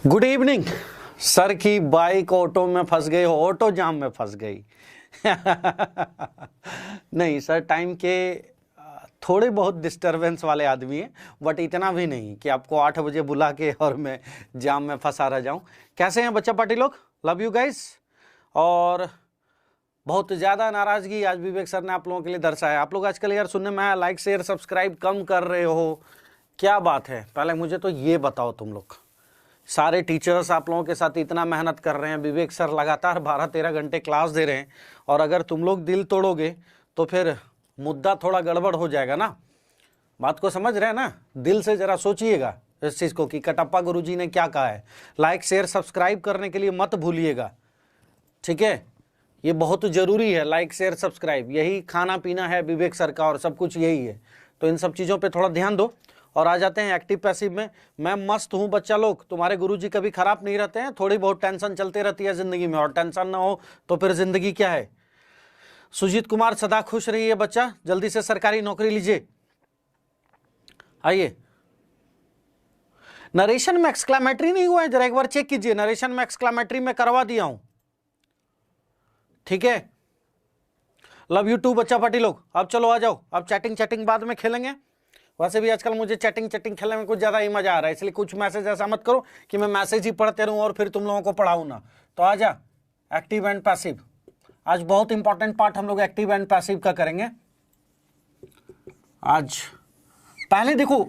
Good evening. Sir की bike auto में फंस गई, ऑटो जाम में फंस गई। नहीं सर, टाइम के थोड़े बहुत डिस्टरबेंस वाले आदमी हैं, बट इतना भी नहीं कि आपको 8 बजे बुला के और मैं जाम में फंसा रह जाऊं। कैसे हैं बच्चा पार्टी लोग? Love you guys. और बहुत ज़्यादा नाराज़गी आज विवेक सर ने आप लोगों के लिए दर्शाया। आप लोग आजकल यार सुनने में आया लाइक शेयर सब्सक्राइब कम कर रहे हो, क्या बात है? पहले मुझे तो ये बताओ, तुम लोग सारे टीचर्स आप लोगों के साथ इतना मेहनत कर रहे हैं, विवेक सर लगातार 12-13 घंटे क्लास दे रहे हैं, और अगर तुम लोग दिल तोड़ोगे तो फिर मुद्दा थोड़ा गड़बड़ हो जाएगा ना। बात को समझ रहे हैं ना? दिल से जरा सोचिएगा इस चीज़ को कि कटप्पा गुरुजी ने क्या कहा है। लाइक शेयर सब्सक्राइब करने के लिए मत भूलिएगा, ठीक है? ये बहुत ज़रूरी है, लाइक शेयर सब्सक्राइब, यही खाना पीना है विवेक सर का और सब कुछ यही है। तो इन सब चीज़ों पे थोड़ा ध्यान दो। और आ जाते हैं एक्टिव पैसिव में। मैं मस्त हूँ बच्चा लोग, तुम्हारे गुरुजी कभी खराब नहीं रहते हैं। थोड़ी बहुत टेंशन चलती रहती है ज़िंदगी में, और टेंशन ना हो तो फिर ज़िंदगी क्या है। सुजीत कुमार, सदा खुश रहिए बच्चा, जल्दी से सरकारी नौकरी लीजिए। आइए, नरेशन में एक्सक्लामेटरी नहीं हुआ है, जरा एक बार चेक कीजिए। नरेशन में एक्सक्लामेटरी में करवा दिया हूं, ठीक है? लव यू टू बच्चा पार्टी लोग। अब चलो आ जाओ, अब चैटिंग बाद में खेलेंगे। वैसे भी आजकल मुझे चैटिंग खेलने में कुछ ज़्यादा ही मज़ा आ रहा है, इसलिए कुछ मैसेज ऐसा मत करो कि मैं मैसेज ही पढ़ते रहूं और फिर तुम लोगों को पढ़ाऊं ना। तो आ जा, एक्टिव एंड पैसिव। आज बहुत इंपॉर्टेंट पार्ट हम लोग एक्टिव एंड पैसिव का करेंगे आज। पहले देखो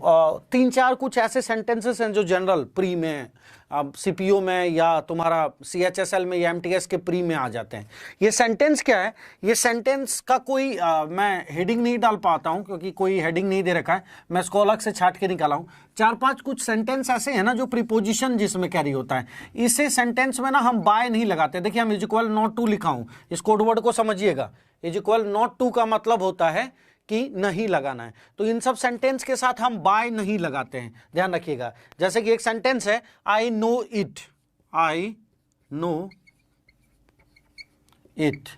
3-4 कुछ ऐसे सेंटेंसेस हैं जो जनरल प्री में, सीपीओ में या तुम्हारा सीएचएसएल में या एमटीएस के प्री में आ जाते हैं। ये सेंटेंस क्या है? ये सेंटेंस का कोई मैं हेडिंग नहीं डाल पाता हूं क्योंकि कोई हेडिंग नहीं दे रखा है, मैं इसको अलग से छाट के निकाला हूं। 4-5 कुछ सेंटेंस ऐसे हैं ना जो प्रीपोजिशन जिसमें कैरी होता है। इसे सेंटेंस में ना हम बाय नहीं लगाते। देखिए, हम इज इक्वल नॉट टू लिखा हूं, इस कोड वर्ड को समझिएगा। इज इक्वल नॉट टू का मतलब होता है कि नहीं लगाना है। तो इन सब सेंटेंस के साथ हम बाय नहीं लगाते हैं, ध्यान रखिएगा। जैसे कि एक सेंटेंस है, I know it, I know it.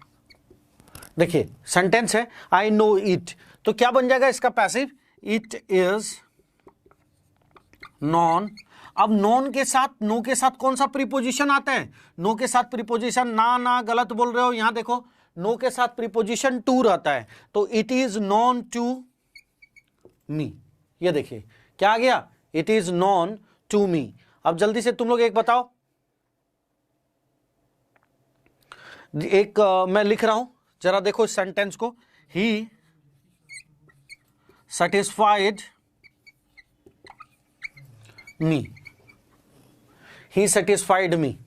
देखिए सेंटेंस है आई नो इट, तो क्या बन जाएगा इसका पैसिव? It is non. अब नॉन के साथ, नो के साथ कौन सा प्रीपोजिशन आता है? नो के साथ प्रीपोजिशन ना गलत बोल रहे हो। यहां देखो, नो के साथ प्रीपोजिशन टू रहता है, तो it is known to me. ये देखिए क्या आ गया, it is known to me. अब जल्दी से तुम लोग एक बताओ, एक मैं लिख रहा हूं, जरा देखो इस सेंटेंस को। ही सेटिस्फाइड मी, ही सेटिस्फाइड मी।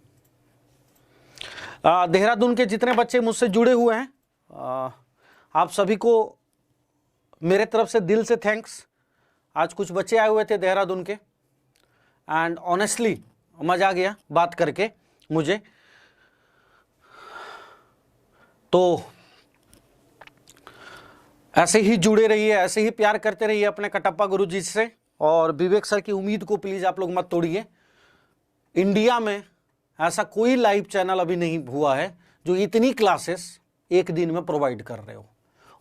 देहरादून के जितने बच्चे मुझसे जुड़े हुए हैं, आप सभी को मेरे तरफ से दिल से थैंक्स। आज कुछ बच्चे आए हुए थे देहरादून के, एंड ऑनेस्टली मजा आ गया बात करके मुझे। तो ऐसे ही जुड़े रहिए, ऐसे ही प्यार करते रहिए अपने कटप्पा गुरुजी से, और विवेक सर की उम्मीद को प्लीज आप लोग मत तोड़िए। इंडिया में ऐसा कोई लाइव चैनल अभी नहीं हुआ है जो इतनी क्लासेस एक दिन में प्रोवाइड कर रहे हो,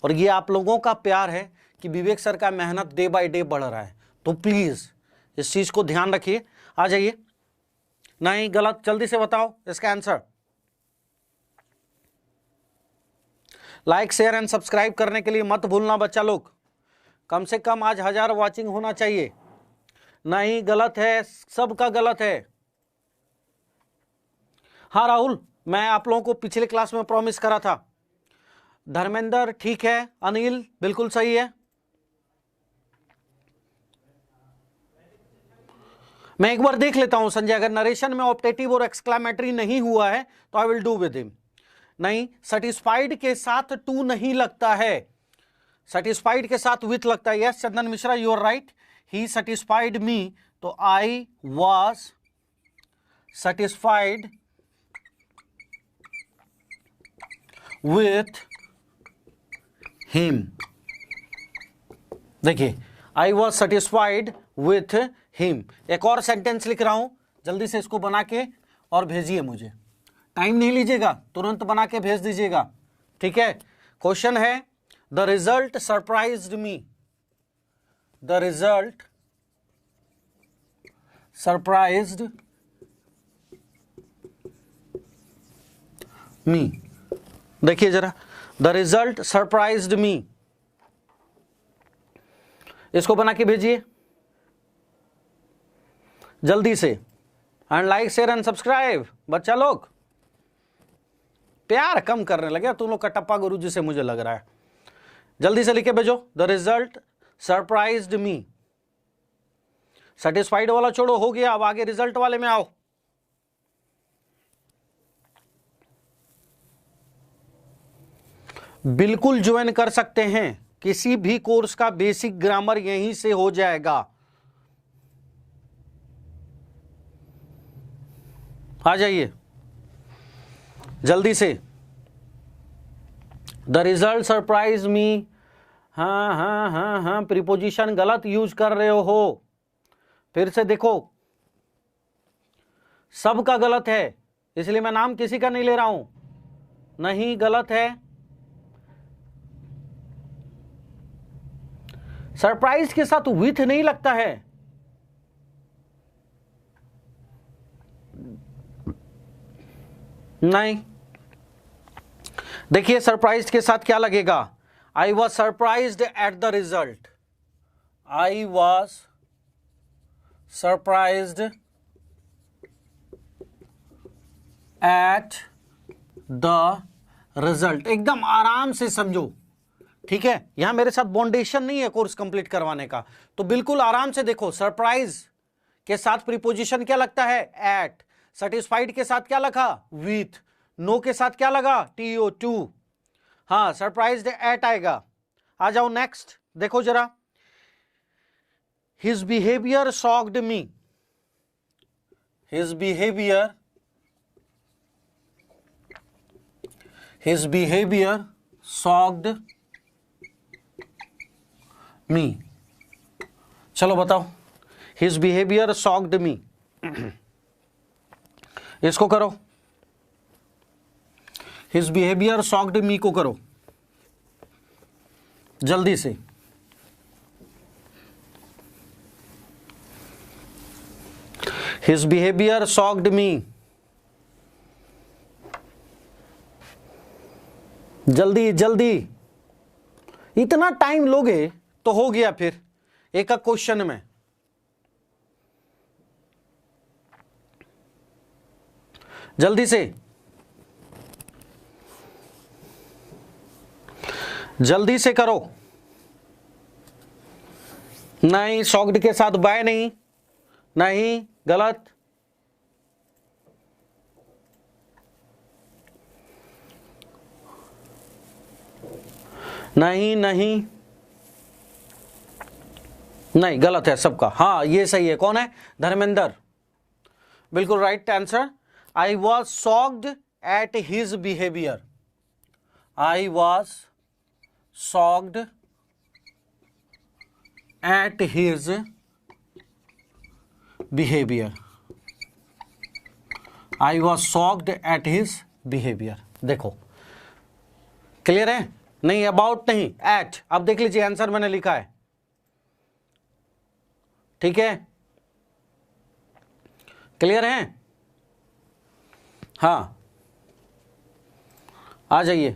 और ये आप लोगों का प्यार है कि विवेक सर का मेहनत डे बाय डे बढ़ रहा है। तो प्लीज इस चीज को ध्यान रखिए। आ जाइए, नहीं गलत, जल्दी से बताओ इसका answer. Like share and subscribe करने के लिए मत भूलना बच्चा लोग। कम से कम आज 1000 वॉचिंग होना चाहिए। नहीं गलत है, सबका गलत है। हाँ राहुल, मैं आप लोगों को पिछले क्लास में प्रॉमिस करा था। धर्मेंद्र ठीक है, अनिल बिल्कुल सही है। मैं एक बार देख लेता हूं संजय, अगर नरेशन में ऑप्टेटिव और एक्सक्लामेटरी नहीं हुआ है तो I will do with him. नहीं, सेटिस्फाइड के साथ टू नहीं लगता है, सेटिस्फाइड के साथ विथ लगता है। Yes Chandan Mishra, you are right. He satisfied me, तो I was satisfied with him। देखिए, I was satisfied with him। एक और सेंटेंस लिख रहा हूं, जल्दी से इसको बना के और भेजिए मुझे। टाइम नहीं लीजिएगा, तुरंत बना के भेज दीजिएगा, ठीक है? क्वेश्चन है, the result surprised me. The result surprised me. देखिए जरा, द रिजल्ट सरप्राइज्ड मी, इसको बना के भेजिए जल्दी से। And like share and subscribe. बच्चा लोग प्यार कम करने लगे तुम लोग का टप्पा गुरुजी से, मुझे लग रहा है। जल्दी से लिखे भेजो, the result surprised me. Satisfied वाला छोड़ो, हो गया, अब आगे रिजल्ट वाले में आओ। बिल्कुल ज्वाइन कर सकते हैं, किसी भी कोर्स का बेसिक ग्रामर यहीं से हो जाएगा। आ जाइए जल्दी से। The result surprise me. हाँ हाँ हाँ हाँ, प्रीपोजिशन गलत यूज कर रहे हो, फिर से देखो, सबका गलत है, इसलिए मैं नाम किसी का नहीं ले रहा हूं। नहीं, गलत है। सरप्राइज के साथ विथ नहीं लगता है। नहीं, देखिए सरप्राइज के साथ क्या लगेगा। I was surprised at the result. I was surprised at the result. एकदम आराम से समझो, ठीक है। यहां मेरे साथ बाउंडेशन नहीं है कोर्स कंप्लीट करवाने का, तो बिल्कुल आराम से देखो। सरप्राइज के साथ प्रीपोजिशन क्या लगता है, एट। सेटिस्फाइड के साथ क्या लगा, विथ। नो के साथ क्या लगा, टीओ, टू। हाँ, सरप्राइज्ड एट आएगा। आ जाओ नेक्स्ट, देखो जरा। हिज बिहेवियर शॉक्ड मी। हिज बिहेवियर शॉक्ड मी। चलो बताओ, हिज बिहेवियर शॉक्ड मी, इसको करो। हिज बिहेवियर शॉक्ड मी को करो जल्दी से। हिज बिहेवियर शॉक्ड मी, जल्दी जल्दी। इतना टाइम लोगे तो हो गया फिर एक क्वेश्चन में। जल्दी से, जल्दी से करो। नहीं, शॉक्ड के साथ बाय नहीं, नहीं, गलत। नहीं नहीं नहीं, गलत है सबका। हाँ, ये सही है। कौन है, धर्मेंद्र, बिल्कुल right answer. I was shocked at his behaviour. I was shocked at his behaviour. I was shocked at his behaviour. देखो क्लियर है, नहीं अबाउट नहीं, एट। अब देख लीजिए आंसर मैंने लिखा है, ठीक है, क्लियर है। हाँ, आ जाइए।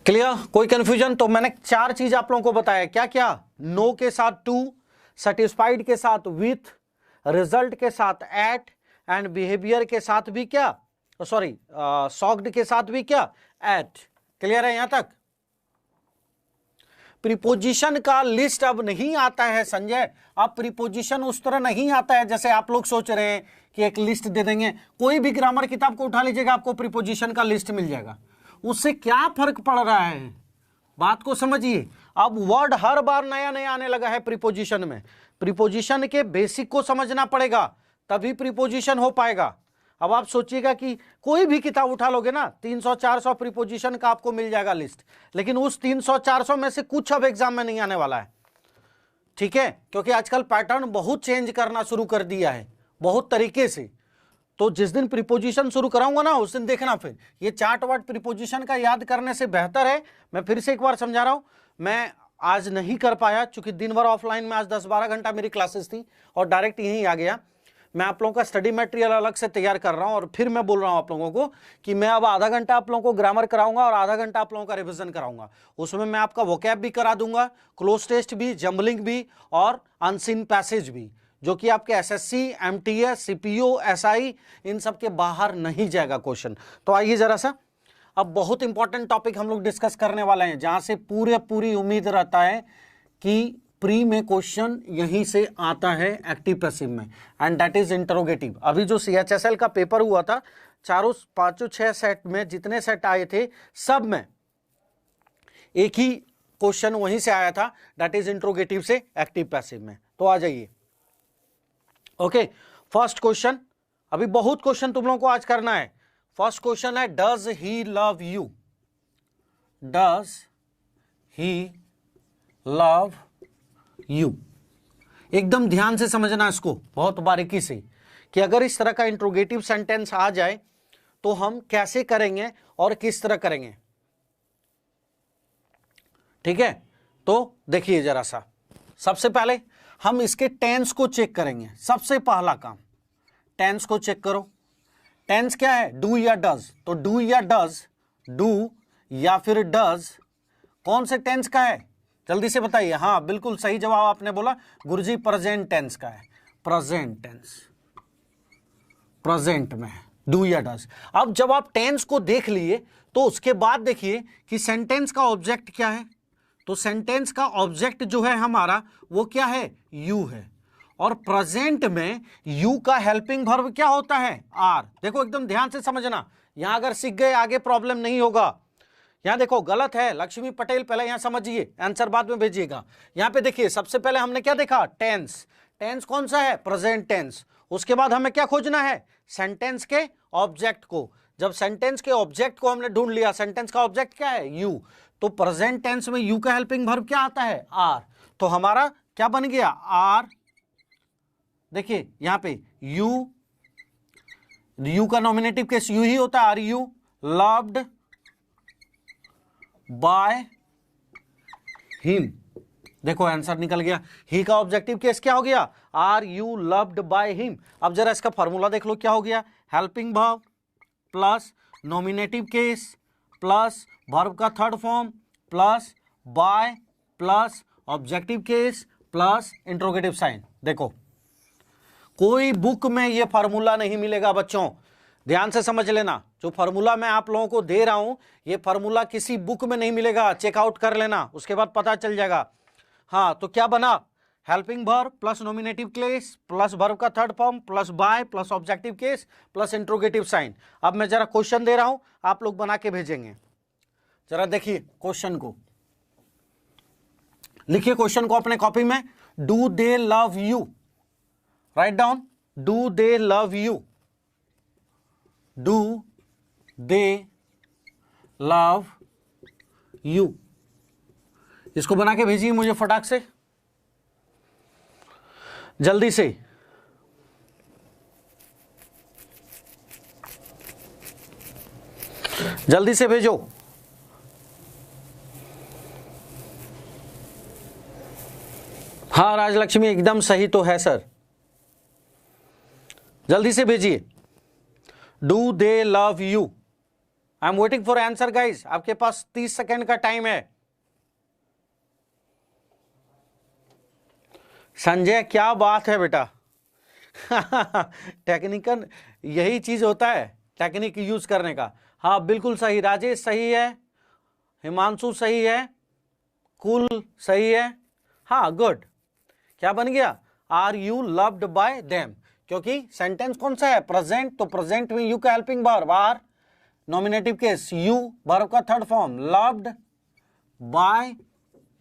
क्लियर, कोई कंफ्यूजन? तो मैंने 4 चीज आप लोगों को बताया। क्या क्या, नो के साथ टू, सेटिस्फाइड के साथ विथ, रिजल्ट के साथ एट, एंड बिहेवियर के साथ भी क्या, सॉरी, शॉक्ड के साथ भी क्या, एट। क्लियर है यहां तक? प्रीपोजिशन का लिस्ट अब नहीं आता है संजय। अब प्रीपोजिशन उस तरह नहीं आता है जैसे आप लोग सोच रहे हैं कि एक लिस्ट दे देंगे। कोई भी ग्रामर किताब को उठा लीजिएगा, आपको प्रीपोजिशन का लिस्ट मिल जाएगा। उससे क्या फर्क पड़ रहा है, बात को समझिए। अब वर्ड हर बार नया नया आने लगा है प्रीपोजिशन में। प्रीपोजिशन के बेसिक को समझना पड़ेगा, तभी प्रीपोजिशन हो पाएगा। अब आप सोचिएगा कि कोई भी किताब उठा लोगे ना, 300-400 प्रीपोजिशन का आपको मिल जाएगा लिस्ट, लेकिन उस 300-400 में से कुछ अब एग्जाम में नहीं आने वाला है, ठीक है, क्योंकि आजकल पैटर्न बहुत चेंज करना शुरू कर दिया है, बहुत तरीके से। तो जिस दिन प्रीपोजिशन शुरू कराऊंगा ना, उस दिन देखना फिर ये चार्ट वार्ट प्रीपोजिशन का याद करने से बेहतर है। मैं फिर से एक बार समझा रहा हूं, मैं आज नहीं कर पाया चूंकि दिन भर ऑफलाइन में आज 10-12 घंटा मेरी क्लासेस थी और डायरेक्ट यहीं आ गया। मैं आप लोगों का स्टडी मटेरियल अलग से तैयार कर रहा हूं और फिर मैं बोल रहा हूं आप लोगों को कि मैं अब आधा घंटा आप लोगों को ग्रामर कराऊंगा और आधा घंटा आप लोगों का रिवीजन कराऊंगा। उसमें मैं आपका वोकैब भी करा दूंगा, क्लोज टेस्ट भी, जम्बलिंग भी और अनसीन पैसेज भी, जो कि आपके एसएससी, एमटीएस, सीपीओ, एसआई इन सब के बाहर नहीं जाएगा क्वेश्चन। तो आइए जरा सा, अब बहुत इंपॉर्टेंट टॉपिक हम लोग डिस्कस करने वाले हैं, जहां से पूरी उम्मीद रहता है कि प्री में क्वेश्चन यहीं से आता है एक्टिव पैसिव में, एंड दैट इज इंटरोगेटिव। अभी जो सीएचएसएल का पेपर हुआ था, चारों पांचों 6 सेट में जितने सेट आए थे, सब में एक ही क्वेश्चन वहीं से आया था, दैट इज इंटरोगेटिव से एक्टिव पैसिव में। तो आ जाइए, ओके। फर्स्ट क्वेश्चन, अभी बहुत क्वेश्चन तुम लोगों को आज करना है। फर्स्ट क्वेश्चन है, does he love you? Does he love you? एकदम ध्यान से समझना इसको, बहुत बारीकी से, कि अगर इस तरह का इंट्रोगेटिव सेंटेंस आ जाए तो हम कैसे करेंगे और किस तरह करेंगे, ठीक है? तो देखिए जरा सा, सबसे पहले हम इसके टेंस को चेक करेंगे। सबसे पहला काम, टेंस को चेक करो। टेंस क्या है? डू या डज। तो डू या डज, डू या फिर डज, कौन से टेंस का है? जल्दी से बताइए। हाँ, बिल्कुल सही जवाब आपने बोला गुरुजी, प्रेजेंट टेंस का है। प्रेजेंट टेंस, प्रेजेंट में डू या डज। अब जब आप टेंस को देख लिए तो उसके बाद देखिए कि सेंटेंस का ऑब्जेक्ट क्या है। तो सेंटेंस का ऑब्जेक्ट जो है हमारा, वो क्या है? यू है। और प्रेजेंट में यू का हेल्पिंग वर्ब क्या होता है? आर। देखो एकदम ध्यान से समझना, यहां अगर सीख गए आगे प्रॉब्लम नहीं होगा। यहां देखो गलत है, लक्ष्मी पटेल, पहले यहां समझिए, आंसर बाद में भेजिएगा। यहां पे देखिए, सबसे पहले हमने क्या देखा? टेंस। टेंस कौन सा है? Present tense. उसके बाद हमें क्या खोजना है? सेंटेंस के ऑब्जेक्ट को। जब सेंटेंस के ऑब्जेक्ट को हमने ढूंढ लिया, सेंटेंस का ऑब्जेक्ट क्या है? यू। तो प्रेजेंट टेंस में यू का हेल्पिंग वर्ब क्या आता है? आर। तो हमारा क्या बन गया? आर। देखिए यहां पे यू, यू का नॉमिनेटिव केस यू ही होता है, are you loved by him. देखो आंसर निकल गया। ही का ऑब्जेक्टिव केस क्या हो गया? Are you loved by him. अब जरा इसका फॉर्मूला देख लो क्या हो गया? Helping verb plus nominative case plus verb का third form plus by plus objective case plus interrogative sign. देखो कोई बुक में ये फार्मूला नहीं मिलेगा बच्चों, ध्यान से समझ लेना। जो फार्मूला मैं आप लोगों को दे रहा हूं, ये फार्मूला किसी बुक में नहीं मिलेगा, चेकआउट कर लेना, उसके बाद पता चल जाएगा। हाँ, तो क्या बना? Helping verb plus nominative case plus verb का third form plus by plus objective case plus interrogative sign. अब मैं जरा क्वेश्चन दे रहा हूं, आप लोग बना के भेजेंगे। जरा देखिए क्वेश्चन को, लिखिए क्वेश्चन को अपने कॉपी में। Do they love you? Write down, do they love you? Do they love you? इसको बना के भेजिए मुझे फटाक से, जल्दी से। जल्दी से भेजो। हाँ राजलक्ष्मी, एकदम सही तो है सर, जल्दी से भेजिए। Do they love you? I am waiting for answer guys. आपके पास 30 सेकेंड का टाइम है। संजय, क्या बात है बेटा। टेक्निकल यही चीज होता है, टेक्निक यूज करने का। हाँ बिल्कुल सही। राजेश सही है, हिमांशु सही है, कुल सही है। हाँ गुड। क्या बन गया? Are you loved by them? क्योंकि सेंटेंस कौन सा है? प्रेजेंट। तो प्रेजेंट में यू का helping verb are, nominative case you, verb का third form loved by,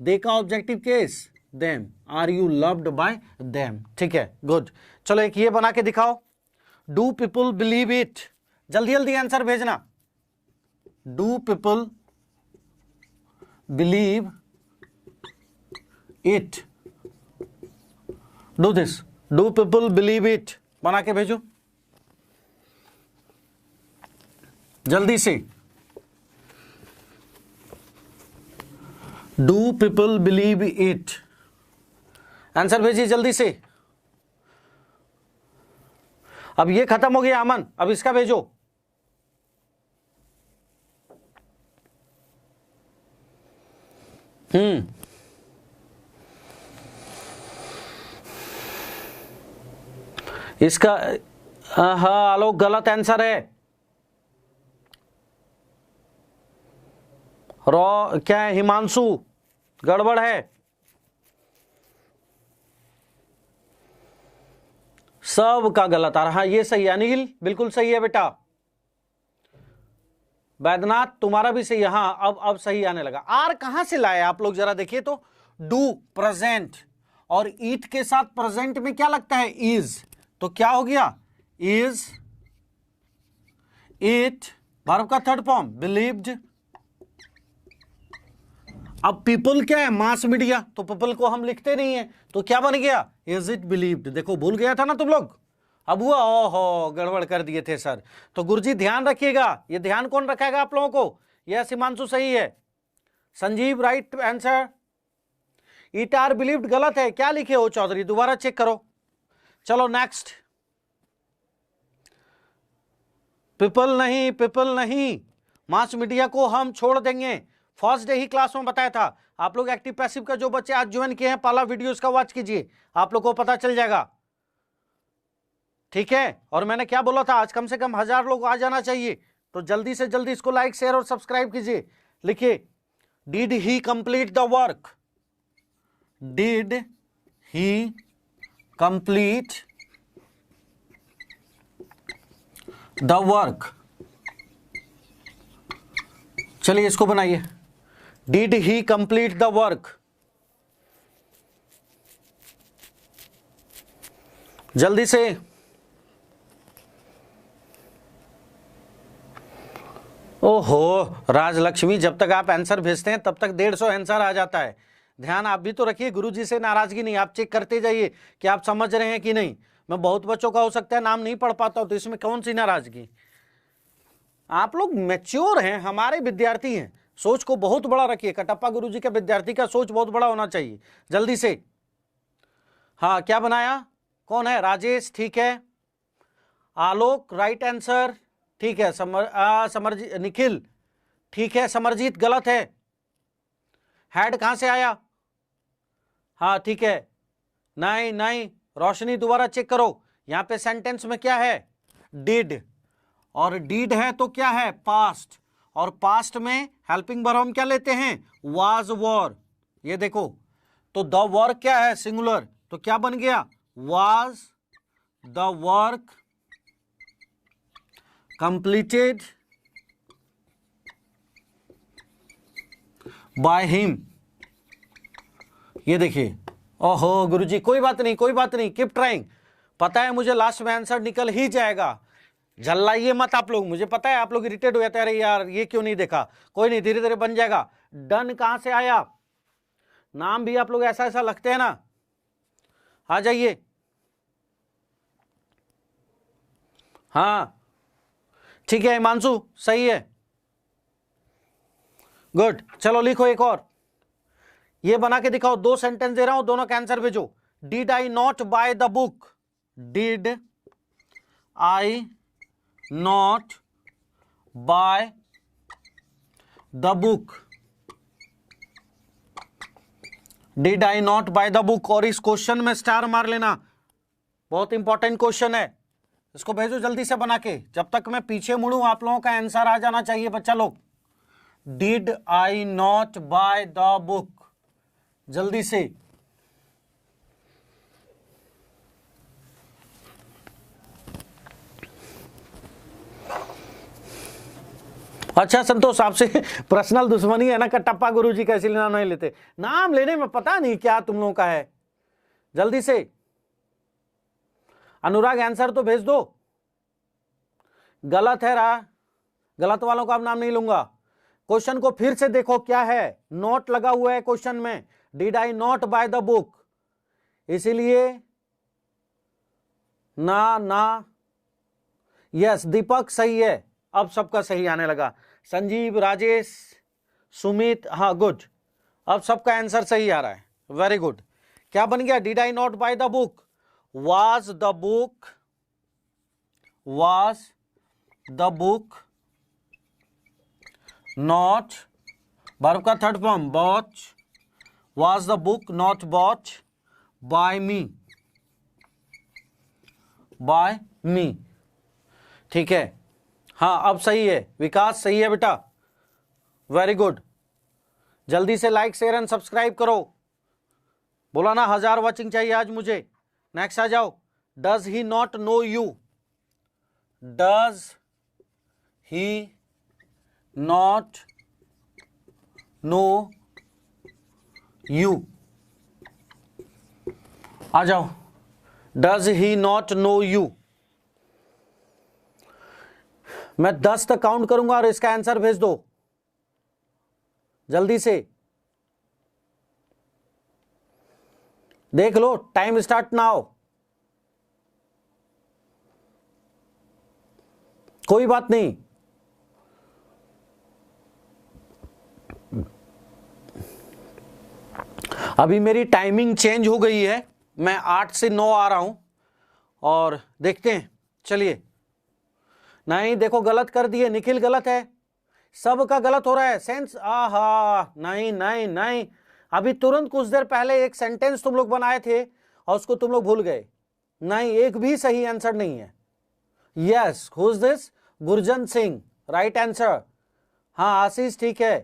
they का objective case them. Are you loved by them? ठीक है, गुड। चलो एक ये बना के दिखाओ। Do people believe it? जल्दी जल्दी आंसर भेजना। Do people believe it? Do this, do people believe it? बना के भेजो जल्दी से। Do people believe it? Answer भेजिए जल्दी से। अब ये खत्म हो गया अमन, अब इसका भेजो। इसका हाँ आलोक गलत आंसर है। रॉ क्या है, हिमांशु गड़बड़ है। सब का गलत आ रहा। हाँ ये सही है, अनिल बिल्कुल सही है बेटा। वैद्यनाथ तुम्हारा भी सही है। हाँ अब सही आने लगा। आर कहां से लाए आप लोग जरा देखिए तो। डू प्रेजेंट और ईट के साथ प्रेजेंट में क्या लगता है, इज, तो क्या हो गया, इज इट वर्ब का थर्ड फॉर्म, बिलीव्ड। अब पीपल क्या है, मास मीडिया, तो पीपल को हम लिखते नहीं है, तो क्या बन गया, इज इट बिलीव्ड। देखो भूल गया था ना तुम लोग, अब हुआ, ओहो गड़बड़ कर दिए थे सर। तो गुरुजी ध्यान रखिएगा, ये ध्यान कौन रखेगा आप लोगों को, यह हिमांशु सही है, Sanjeev right answer. It are believed गलत है, क्या लिखे हो चौधरी, दोबारा चेक करो। चलो नेक्स्ट, पीपल नहीं, मास मीडिया को हम छोड़ देंगे। फर्स्ट डे ही क्लास में बताया था। आप लोग एक्टिव पैसिव का जो बच्चे आज ज्वाइन किए हैं, पहला वीडियो इसका वॉच कीजिए, आप लोग को पता चल जाएगा, ठीक है। और मैंने क्या बोला था, आज कम से कम 1000 लोग आ जाना चाहिए, तो जल्दी से जल्दी इसको लाइक शेयर और सब्सक्राइब कीजिए। लिखिए, did he complete the work, did he complete the work. चलिए इसको बनाइए, did he complete the work. जल्दी से, ओहो राजलक्ष्मी, जब तक आप आंसर भेजते हैं तब तक 150 आंसर आ जाता है। ध्यान आप भी तो रखिए, गुरुजी से नाराजगी नहीं, आप चेक करते जाइए कि आप समझ रहे हैं कि नहीं। मैं बहुत बच्चों का हो सकता है नाम नहीं पढ़ पाता हूं, तो इसमें कौन सी नाराजगी। आप लोग मैच्योर हैं, हमारे विद्यार्थी हैं, सोच को बहुत बड़ा रखिए। कटप्पा गुरुजी के विद्यार्थी का सोच बहुत बड़ा होना चाहिए। जल्दी से, हाँ क्या बनाया, कौन है, राजेश ठीक है, आलोक राइट आंसर ठीक है, समरजीत, निखिल ठीक है, समरजीत गलत है, हेड कहां से आया, हाँ ठीक है, नहीं, रोशनी दोबारा चेक करो, यहां पे सेंटेंस में क्या है, डिड, और डिड है तो क्या है, पास्ट, और पास्ट में हेल्पिंग वर्ब हम क्या लेते हैं, वाज वॉर। ये देखो, तो द वर्क क्या है, सिंगुलर, तो क्या बन गया, was the work completed by him. ये देखिए, ओहो गुरुजी कोई बात नहीं, कीप ट्राइंग। पता है मुझे लास्ट में आंसर निकल ही जाएगा, झल्लाइए मत आप लोग, मुझे पता है आप लोग इरिटेट हो जाते हैं, अरे यार ये क्यों नहीं देखा, कोई नहीं, धीरे धीरे बन जाएगा। डन कहां से आया, नाम भी आप लोग ऐसा ऐसा लगते हैं ना, आ जाइए, हाँ ठीक है हिमांशु सही है, गुड। चलो लिखो एक और, ये बना के दिखाओ, 2 सेंटेंस दे रहा हूं, दोनों का आंसर भेजो। Did I not by the book, did I not by the book, did I not by the book. और इस क्वेश्चन में स्टार मार लेना, बहुत इंपॉर्टेंट क्वेश्चन है, इसको भेजो जल्दी से बना के, जब तक मैं पीछे मुड़ूं आप लोगों का आंसर आ जाना चाहिए बच्चा लोग। Did I not by the book, जल्दी से। अच्छा संतोष, आपसे पर्सनल दुश्मनी है ना कटप्पा गुरुजी का, इसलिए नाम नहीं लेते, नाम लेने में पता नहीं क्या तुम लोगों का है। जल्दी से अनुराग आंसर तो भेज दो, गलत है रहा, गलत वालों का अब नाम नहीं लूंगा। क्वेश्चन को फिर से देखो क्या है, नोट लगा हुआ है क्वेश्चन में, did I not by the book, इसीलिए ना यस दीपक सही है, अब सबका सही आने लगा, संजीव राजेश सुमित, हाँ गुड, अब सबका आंसर सही आ रहा है, वेरी गुड। क्या बन गया, did I not by the book, was the book was the book not, verb का third form bought, was the book not bought by me, ठीक है। हाँ अब सही है विकास, सही है बेटा, वेरी गुड। जल्दी से लाइक शेयर एंड सब्सक्राइब करो, बोला ना 1000 वॉचिंग चाहिए आज मुझे। नेक्स्ट आ जाओ, does he not know you, does he not know you, आ जाओ, does he not know you. मैं 10 तक काउंट करूंगा और इसका आंसर भेज दो जल्दी से, देख लो, टाइम स्टार्ट नाउ। कोई बात नहीं, अभी मेरी टाइमिंग चेंज हो गई है, मैं 8 से 9 आ रहा हूं और देखते हैं। चलिए, नहीं देखो गलत कर दिए, निखिल गलत है, सबका गलत हो रहा है सेंस। आहा नहीं नहीं नहीं, अभी तुरंत कुछ देर पहले एक सेंटेंस तुम लोग बनाए थे और उसको तुम लोग भूल गए। नहीं, एक भी सही आंसर नहीं है। Yes, who is this? Gurjan Singh, right answer. हाँ आशीष ठीक है।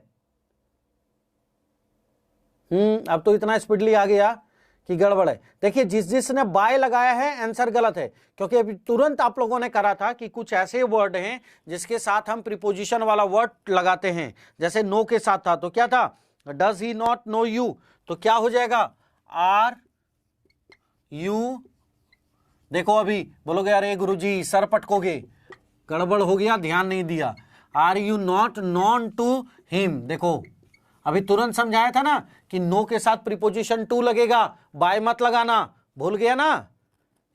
अब तो इतना स्पीडली आ गया कि गड़बड़ है। देखिए जिसने बाय लगाया है आंसर गलत है, क्योंकि अभी तुरंत आप लोगों ने करा था कि कुछ ऐसे वर्ड हैं जिसके साथ हम प्रीपोजिशन वाला वर्ड लगाते हैं, जैसे नो के साथ था तो क्या था, does he not know you, तो क्या हो जाएगा, आर यू। देखो अभी बोलोगे अरे गुरुजी सर पटकोगे, गड़बड़ हो गया, ध्यान नहीं दिया। Are you not known to him, देखो अभी तुरंत समझाया था ना कि नो के साथ प्रीपोजिशन टू लगेगा, बाय मत लगाना, भूल गया ना,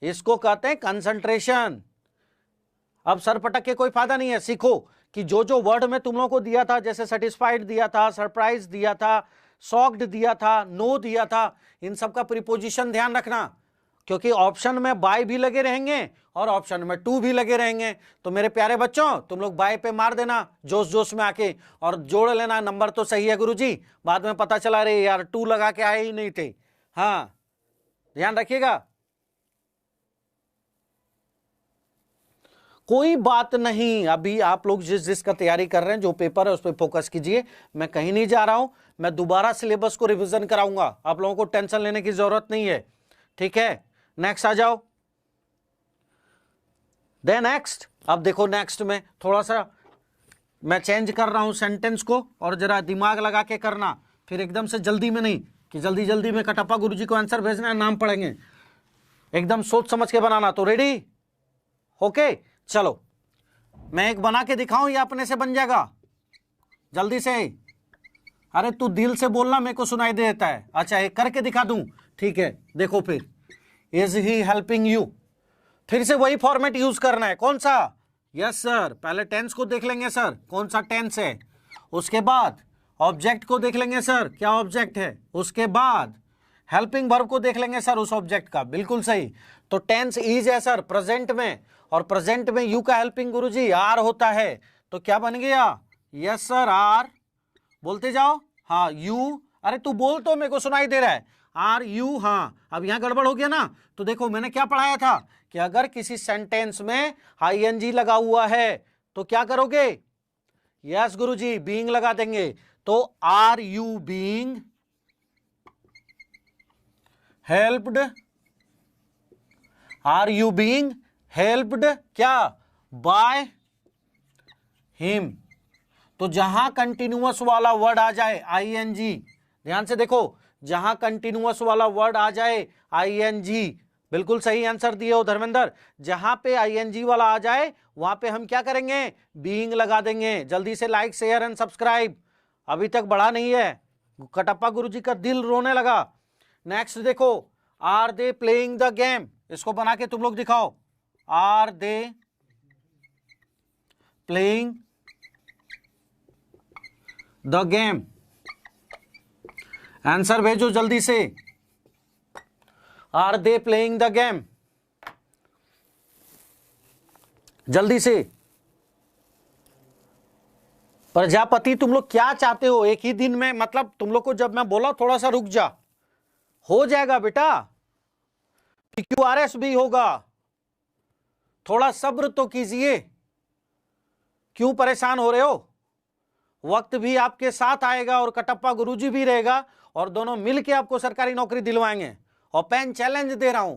इसको कहते हैं कंसंट्रेशन। अब सर पटक के कोई फायदा नहीं है, सीखो कि जो जो वर्ड में तुम लोगों को दिया था, जैसे सेटिस्फाइड दिया था, सरप्राइज दिया था, शॉक्ड दिया था, नो दिया था, इन सब का प्रीपोजिशन ध्यान रखना, क्योंकि ऑप्शन में बाय भी लगे रहेंगे और ऑप्शन में टू भी लगे रहेंगे। तो मेरे प्यारे बच्चों तुम लोग बाय पे मार देना जोश जोश में आके और जोड़ लेना, नंबर तो सही है गुरुजी, बाद में पता चला रे यार टू लगा के आए ही नहीं थे। हाँ ध्यान रखिएगा, कोई बात नहीं। अभी आप लोग जिसका तैयारी कर रहे हैं, जो पेपर है उस पर फोकस कीजिए, मैं कहीं नहीं जा रहा हूं, मैं दोबारा सिलेबस को रिवीजन कराऊंगा, आप लोगों को टेंशन लेने की जरूरत नहीं है, ठीक है। नेक्स्ट आ जाओ, देन नेक्स्ट। अब देखो नेक्स्ट में थोड़ा सा मैं चेंज कर रहा हूं सेंटेंस को, और जरा दिमाग लगा के करना, फिर एकदम से जल्दी में नहीं कि जल्दी जल्दी में कटप्पा गुरुजी को आंसर भेजना है, नाम पढ़ेंगे, एकदम सोच समझ के बनाना। तो रेडी, ओके चलो, मैं एक बना के दिखाऊं या अपने से बन जाएगा, जल्दी से। अरे तू दिल से बोलना, मेरे को सुनाई देता है। अच्छा एक करके दिखा दूं, ठीक है। देखो फिर, इज ही हेल्पिंग यू, फिर से वही फॉर्मेट यूज करना है। कौन सा? यस सर, पहले टेंस को देख लेंगे सर, कौन सा टेंस है, उसके बाद ऑब्जेक्ट को देख लेंगे सर, क्या ऑब्जेक्ट है, उसके बाद हेल्पिंग वर्ब को देख लेंगे सर, उस ऑब्जेक्ट का, बिल्कुल सही। तो टेंस इज है सर प्रेजेंट में, और प्रेजेंट में यू का हेल्पिंग गुरुजी आर होता है, तो क्या बन गया, यस सर आर, बोलते जाओ। हाँ यू, अरे तू बोल तो, मेरे को सुनाई दे रहा है, आर यू। हाँ अब यहां गड़बड़ हो गया ना, तो देखो मैंने क्या पढ़ाया था कि अगर किसी सेंटेंस में आईएनजी लगा हुआ है तो क्या करोगे, यस गुरुजी बीइंग लगा देंगे। तो are you being helped, are you being helped क्या, बाय हिम। तो जहां कंटिन्यूअस वाला वर्ड आ जाए आईएनजी, ध्यान से देखो, जहां कंटिन्यूअस वाला वर्ड आ जाए आईएनजी, बिल्कुल सही आंसर दिए हो धर्मेंद्र, जहां पे आईएनजी वाला आ जाए वहां पे हम क्या करेंगे, बीइंग लगा देंगे। जल्दी से लाइक शेयर एंड सब्सक्राइब, अभी तक बढ़ा नहीं है, कटप्पा गुरुजी का दिल रोने लगा। नेक्स्ट देखो, are they playing the game, इसको बना के तुम लोग दिखाओ, are they playing the game, answer भेजो जल्दी से, are they playing the game. जल्दी से। प्रजापति तुम लोग क्या चाहते हो एक ही दिन में? मतलब तुम लोग को जब मैं बोला थोड़ा सा रुक जा, हो जाएगा बेटा, PQRS भी होगा, थोड़ा सब्र तो कीजिए, क्यों परेशान हो रहे हो? वक्त भी आपके साथ आएगा और कटप्पा गुरुजी भी रहेगा और दोनों मिलके आपको सरकारी नौकरी दिलवाएंगे। और पेन चैलेंज दे रहा हूं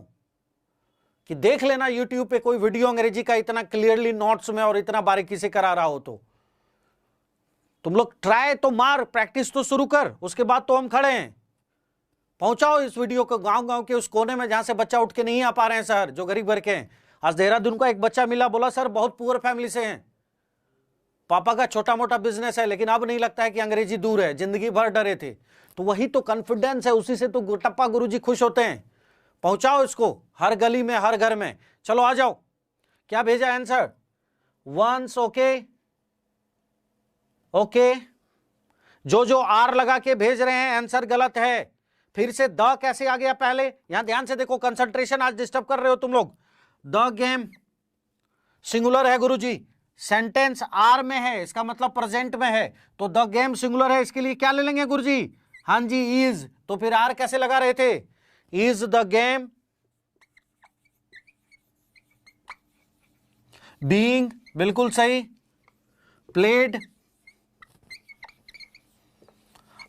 कि देख लेना यूट्यूब पे कोई वीडियो अंग्रेजी का इतना क्लियरली नोट्स में और इतना बारीकी से करा रहा हो तो तुम लोग ट्राई तो मार, प्रैक्टिस तो शुरू कर, उसके बाद तो हम खड़े हैं। पहुंचाओ इस वीडियो को गांव-गांव के उस कोने में जहां से बच्चा उठ के नहीं आ पा रहे हैं सर, जो गरीब घर के हैं। आज देहरादून का एक बच्चा मिला, बोला सर बहुत पुअर फैमिली से हैं, पापा का छोटा मोटा बिजनेस है, लेकिन अब नहीं लगता है कि अंग्रेजी दूर है, जिंदगी भर डरे थे। तो वही तो कॉन्फिडेंस है, उसी से तो कटप्पा गुरुजी खुश होते हैं। पहुंचाओ इसको हर गली में, हर घर में। चलो आ जाओ। क्या भेजा आंसर? वंस। ओके ओके, जो आर लगा के भेज रहे हैं आंसर गलत है। फिर से द कैसे आ गया पहले? यहां ध्यान से देखो, कंसंट्रेशन आज डिस्टर्ब कर रहे हो तुम लोग। द गेम सिंगुलर है गुरुजी, सेंटेंस आर में है, इसका मतलब प्रेजेंट में है, तो द गेम सिंगुलर है, इसके लिए क्या ले लेंगे गुरुजी? हाँ जी, इज। तो फिर आर कैसे लगा रहे थे? इज द गेम बीइंग, बिल्कुल सही, प्लेड।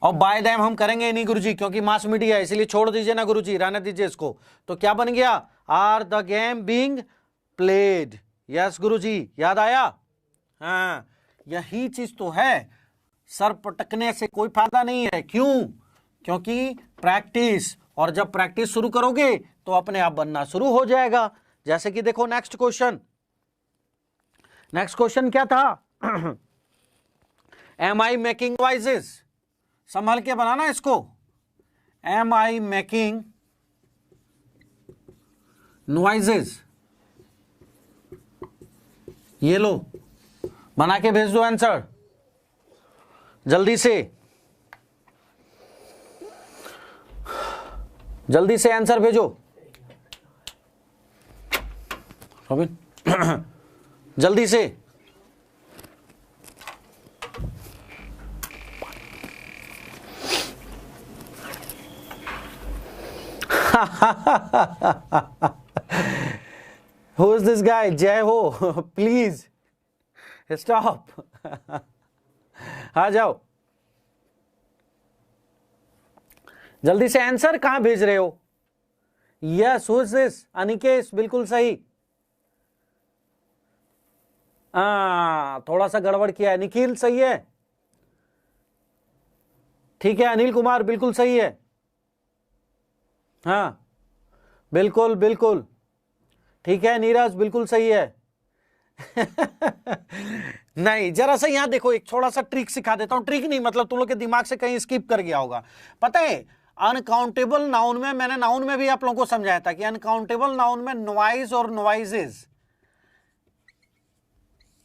और बाय देम हम करेंगे नहीं गुरुजी, क्योंकि मास मीडिया है, इसलिए छोड़ दीजिए ना गुरुजी, रहने दीजिए इसको। तो क्या बन गया? Are the game being played. Yes Guruji, याद आया? हाँ, यही चीज तो है, सर पटकने से कोई फायदा नहीं है। क्यों? क्योंकि प्रैक्टिस, और जब प्रैक्टिस शुरू करोगे तो अपने आप बनना शुरू हो जाएगा। जैसे कि देखो नेक्स्ट क्वेश्चन, नेक्स्ट क्वेश्चन क्या था? एम आई मेकिंग नॉइजेस, संभल के बनाना इसको। एम आई मेकिंग नॉइजेस, ये लो बना के भेज दो आंसर जल्दी से, जल्दी से आंसर भेजो रॉबिन, जल्दी से। Who is this guy? जय हो, प्लीज स्टॉप। आ जाओ जल्दी से। आंसर कहां भेज रहे हो? Yes, who is this? Anikesh, बिल्कुल सही। थोड़ा सा गड़बड़ किया है। निखिल सही है, ठीक है। अनिल कुमार बिल्कुल सही है, हाँ बिल्कुल बिल्कुल ठीक है। नीरज बिल्कुल सही है। नहीं, जरा सा यहां देखो, एक थोड़ा सा ट्रिक सिखा देता हूं। ट्रिक नहीं, मतलब तुम लोग के दिमाग से कहीं स्किप कर गया होगा। पता है, अनकाउंटेबल नाउन में, मैंने नाउन में भी आप लोगों को समझाया था कि अनकाउंटेबल नाउन में नॉइज और नॉइजेस,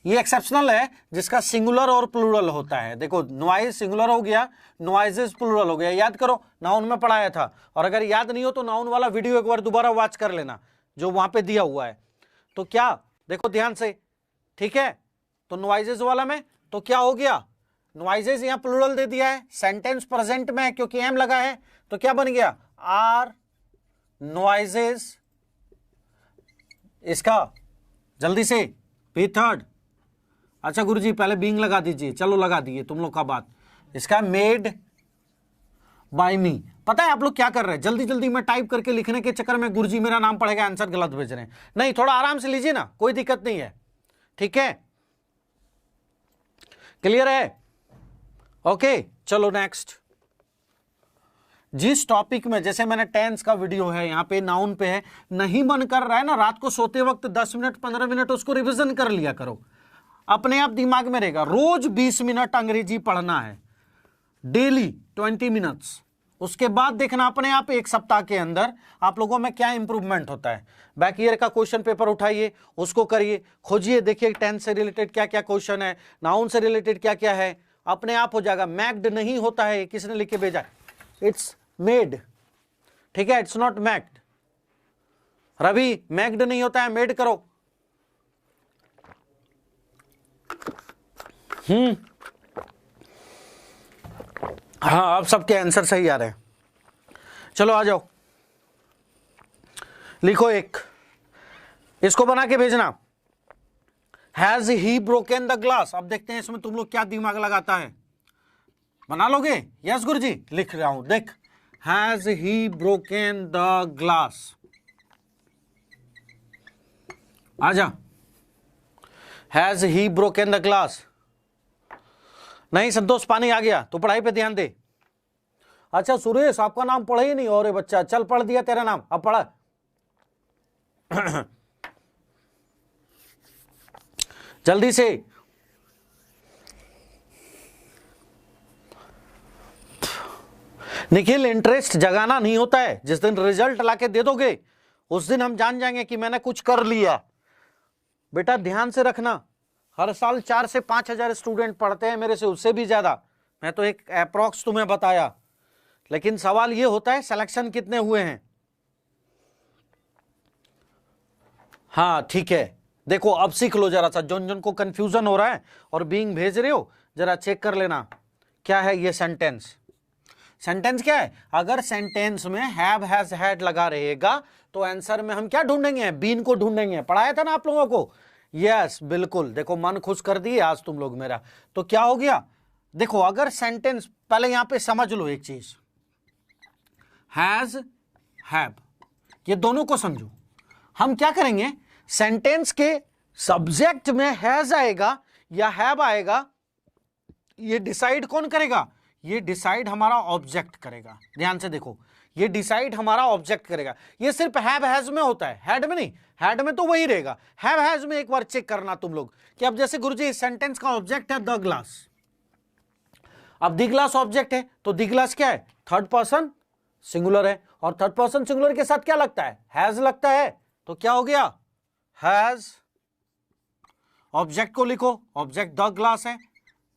ये एक्सेप्शनल है जिसका सिंगुलर और प्लूरल होता है। देखो, नॉइज सिंगुलर हो गया, नॉइजेस प्लूरल हो गया। याद करो, नाउन में पढ़ाया था। और अगर याद नहीं हो तो नाउन वाला वीडियो एक बार दोबारा वॉच कर लेना, जो वहां पे दिया हुआ है। तो क्या, देखो ध्यान से, ठीक है। तो नॉइजेस वाला में तो क्या हो गया? नॉइजेस यहां प्लूरल दे दिया है, सेंटेंस प्रेजेंट में है क्योंकि एम लगा है, तो क्या बन गया? Are noises. इसका जल्दी से बी थर्ड। अच्छा गुरुजी, पहले बीइंग लगा दीजिए। चलो लगा दिए तुम लोग का बात। इसका मेड बाय मी। पता है आप लोग क्या कर रहे हैं? जल्दी जल्दी में टाइप करके लिखने के चक्कर में गुरुजी मेरा नाम पढ़ेगा, आंसर गलत भेज रहे हैं। नहीं, थोड़ा आराम से लीजिए ना, कोई दिक्कत नहीं है, ठीक है। क्लियर है? ओके, चलो नेक्स्ट। जिस टॉपिक में, जैसे मैंने टेंस का वीडियो है, यहां पे नाउन पे है, नहीं मन कर रहा है ना, रात को सोते वक्त 10 मिनट 15 मिनट उसको रिवीजन कर लिया करो, अपने आप दिमाग में रहेगा। रोज 20 मिनट अंग्रेजी पढ़ना है, डेली 20 मिनट्स। उसके बाद देखना अपने आप एक सप्ताह के अंदर आप लोगों में क्या इंप्रूवमेंट होता है। बैक ईयर का क्वेश्चन पेपर उठाइए, उसको करिए, खोजिए, देखिए टेंस से रिलेटेड क्या क्या क्वेश्चन है, नाउन से रिलेटेड क्या क्या है, अपने आप हो जाएगा। मैक्ड नहीं होता है, किसने लिख के भेजा? इट्स मेड, ठीक है, इट्स नॉट मैक्ड। रवि, मैक्ड नहीं होता है, मेड करो। हाँ, अब सबके आंसर सही आ रहे हैं। चलो आ जाओ, लिखो एक, इसको बना के भेजना। Has he broken the glass. अब देखते हैं इसमें तुम लोग क्या दिमाग लगाता है। बना लोगे? यस गुरुजी, लिख रहा हूं, देख। Has he broken the glass, आजा। Has he broken the glass. नहीं संतोष, पानी आ गया तो पढ़ाई पे ध्यान दे। अच्छा सुरेश, आपका नाम पढ़ा ही नहीं। और बच्चा, चल पढ़ दिया तेरा नाम, अब पढ़ा। जल्दी से। निखिल, इंटरेस्ट जगाना नहीं होता है। जिस दिन रिजल्ट लाके दे दोगे उस दिन हम जान जाएंगे कि मैंने कुछ कर लिया। बेटा ध्यान से रखना, हर साल 4 से 5 हजार स्टूडेंट पढ़ते हैं मेरे से, उससे भी ज्यादा। मैं तो एक अप्रॉक्स तुम्हें बताया, लेकिन सवाल ये होता है सिलेक्शन कितने हुए हैं। हाँ ठीक है, देखो अब सीख लो जरा सा। जोन जोन को कंफ्यूजन हो रहा है और बीइंग भेज रहे हो, जरा चेक कर लेना क्या है ये सेंटेंस। सेंटेंस क्या है? अगर सेंटेंस में हैव हैज हैड लगा रहेगा तो आंसर में हम क्या ढूंढेंगे? बीन को ढूंढेंगे। पढ़ाया था ना आप लोगों को? यस बिल्कुल। देखो मन खुश कर दिए आज तुम लोग मेरा। तो क्या हो गया? देखो अगर सेंटेंस, पहले यहां पे समझ लो एक चीज, हैज हैव, ये दोनों को समझो। हम क्या करेंगे, सेंटेंस के सब्जेक्ट में हैज आएगा या हैव आएगा, ये डिसाइड कौन करेगा? ये डिसाइड हमारा ऑब्जेक्ट करेगा। ध्यान से देखो, ये डिसाइड हमारा ऑब्जेक्ट करेगा। ये सिर्फ हैव हैज में होता है, हैड में नहीं। हैड में तो वही रहेगा, हैव हैज में एक बार चेक करना तुम लोग कि अब जैसे गुरुजी इस सेंटेंस का ऑब्जेक्ट है द ग्लास। अब द ग्लास ऑब्जेक्ट है तो द ग्लास क्या है? थर्ड पर्सन सिंगुलर है, और थर्ड पर्सन सिंगुलर के साथ क्या लगता है? हैज लगता है। तो क्या हो गया? हैज, ऑब्जेक्ट को लिखो, ऑब्जेक्ट द ग्लास है,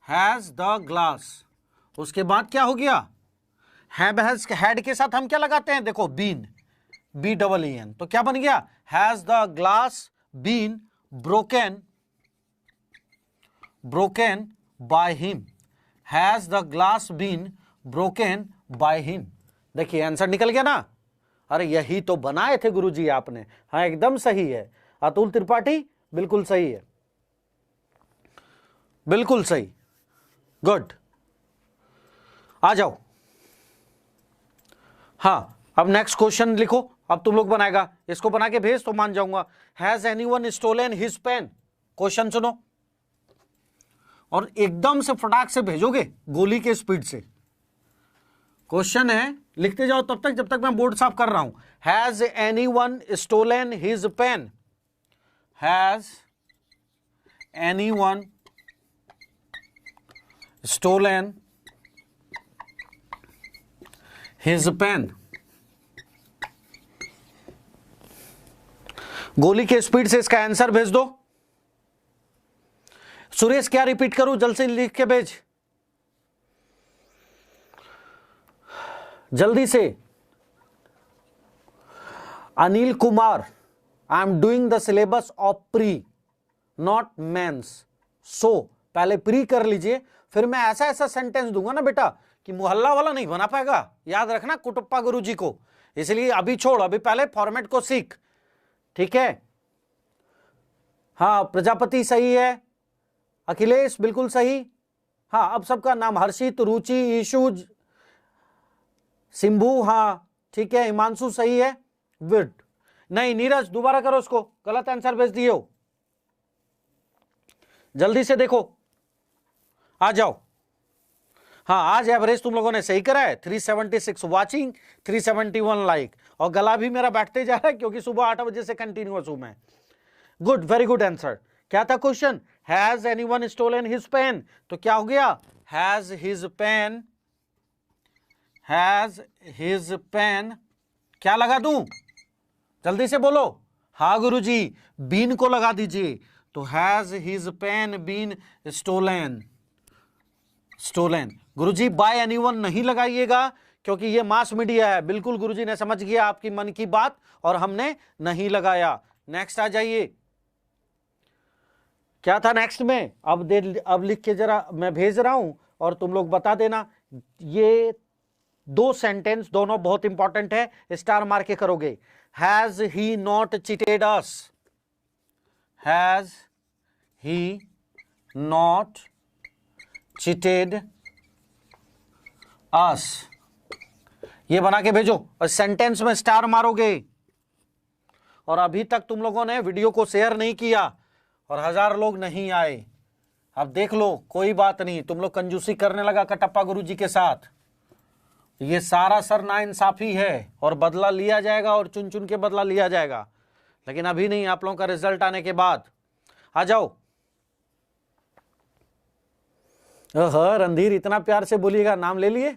हैज द ग्लास। उसके बाद क्या हो गया? हैव हैज, हैड के साथ हम क्या लगाते हैं? देखो been, B double E N. तो क्या बन गया? Has the glass been broken, broken by him. Has the glass been broken by him. देखिए आंसर निकल गया ना। अरे यही तो बनाए थे गुरुजी आपने। हाँ एकदम सही है अतुल त्रिपाठी, बिल्कुल सही है, बिल्कुल सही, गुड। आ जाओ। हाँ अब नेक्स्ट क्वेश्चन लिखो। अब तुम लोग बनाएगा, इसको बना के भेज तो मान जाऊंगा। Has anyone stolen his pen? Question सुनो और एकदम से फटाक से भेजोगे गोली के स्पीड से। क्वेश्चन है, लिखते जाओ तब तक जब तक मैं बोर्ड साफ कर रहा हूं। Has anyone stolen his pen? Has anyone stolen his pen? गोली के स्पीड से इसका आंसर भेज दो। सुरेश क्या रिपीट करूं? जल्दी से लिख के भेज, जल्दी से। Anil Kumar, I am doing the syllabus of pre not mains. So पहले प्री कर लीजिए, फिर मैं ऐसा ऐसा सेंटेंस दूंगा ना बेटा कि मोहल्ला वाला नहीं बना पाएगा। याद रखना कुटुप्पा गुरुजी को। इसलिए अभी छोड़, अभी पहले फॉर्मेट को सीख, ठीक है? हाँ प्रजापति सही है, अखिलेश बिल्कुल सही। हाँ अब सबका नाम, हर्षित, रुचि, ईशु, सिंभू, हाँ ठीक है, हिमांशु सही है, विड नहीं। नीरज दोबारा करो उसको, गलत आंसर भेज दिए हो। जल्दी से देखो, आ जाओ। हाँ आज एवरेज तुम लोगों ने सही करा है, 376 वाचिंग, 371 लाइक, और गला भी मेरा बैठते जा रहा है क्योंकि सुबह 8 बजे से कंटिन्यूअस हूं मैं। Good, very good answer. क्या था question? Has anyone stolen his pen? तो क्या हो गया? Has his pen, has his pen क्या लगा दूं? जल्दी से बोलो। हाँ गुरुजी, बीन को लगा दीजिए। तो has his pen been stolen, stolen. Guruji by anyone नहीं लगाइएगा क्योंकि ये मास मीडिया है। बिल्कुल गुरुजी ने समझ गया आपकी मन की बात और हमने नहीं लगाया। नेक्स्ट आ जाइए। क्या था नेक्स्ट में? अब लिख के जरा मैं भेज रहा हूं और तुम लोग बता देना। ये दो सेंटेंस दोनों बहुत इंपॉर्टेंट है, स्टार मार के करोगे। Has he not cheated us, has he not cheated us, ये बना के भेजो और सेंटेंस में स्टार मारोगे। और अभी तक तुम लोगों ने वीडियो को शेयर नहीं किया और 1000 लोग नहीं आए। अब देख लो, कोई बात नहीं, तुम लोग कंजूसी करने लगा कटप्पा गुरुजी के साथ। ये सारा सर नाइंसाफी है और बदला लिया जाएगा और चुन चुन के बदला लिया जाएगा, लेकिन अभी नहीं, आप लोगों का रिजल्ट आने के बाद। आ जाओ। रणधीर इतना प्यार से बोलिएगा, नाम ले लिए।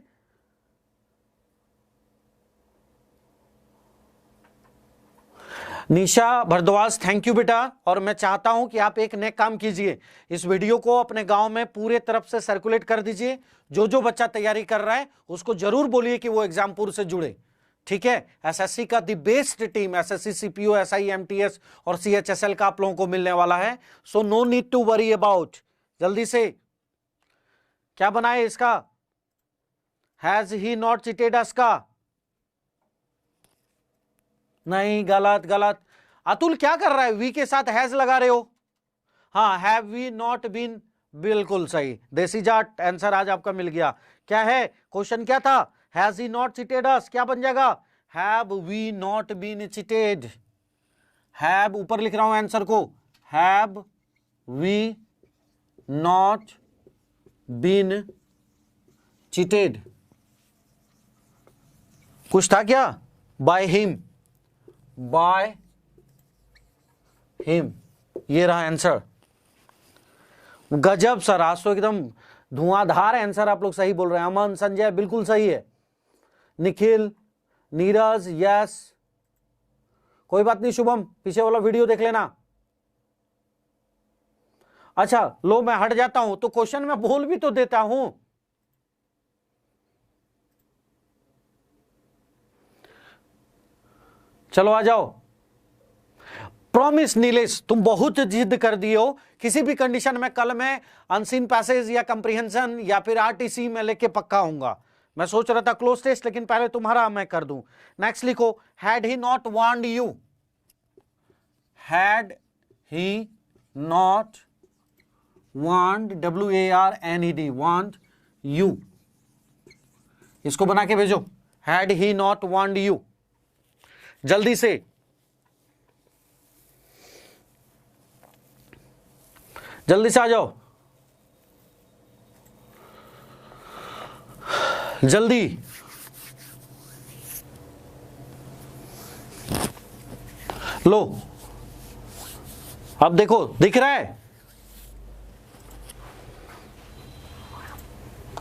निशा भारद्वाज, थैंक यू बेटा। और मैं चाहता हूं कि आप एक नेक काम कीजिए, इस वीडियो को अपने गांव में पूरे तरफ से सर्कुलेट कर दीजिए। जो जो बच्चा तैयारी कर रहा है उसको जरूर बोलिए कि वो एग्जामपुर से जुड़े, ठीक है। एसएससी का the best team, SSC CPO, SI, MTS और सीएचएसएल का आप लोगों को मिलने वाला है। So no need to worry about. जल्दी से क्या बनाए इसका? Has he not cheated us का? नहीं, गलत गलत। अतुल क्या कर रहा है? वी के साथ हैज लगा रहे हो। हाँ, हैव वी नॉट बीन, बिल्कुल सही। देसी जाट आंसर आज आपका मिल गया। क्या है क्वेश्चन? क्या था? Has he not cheated us, क्या बन जाएगा? Have we not been cheated. Have ऊपर लिख रहा हूं आंसर को, have we not been cheated. कुछ था क्या? बाय हिम, बाय हिम, ये रहा आंसर। गजब सर, आज तो एकदम धुआंधार आंसर आप लोग सही बोल रहे हैं। अमन, संजय बिल्कुल सही है। निखिल, नीरज, यस, कोई बात नहीं। शुभम, पीछे वाला वीडियो देख लेना। अच्छा लो, मैं हट जाता हूं तो क्वेश्चन मैं बोल भी तो देता हूं। चलो आ जाओ। प्रॉमिस नीलेश, तुम बहुत जिद कर दिए हो। किसी भी कंडीशन में कल मैं अनसीन पैसेज या कंप्रीहेंशन या फिर आरटीसी में लेके पक्का आऊंगा। मैं सोच रहा था क्लोज टेस्ट, लेकिन पहले तुम्हारा मैं कर दूं। नेक्स्ट लिखो, had he not warned you, had he not warned, WARNED, warned you. इसको बना के भेजो, had he not warned you. जल्दी से, जल्दी से आ जाओ, जल्दी। लो, अब देखो, दिख रहा है?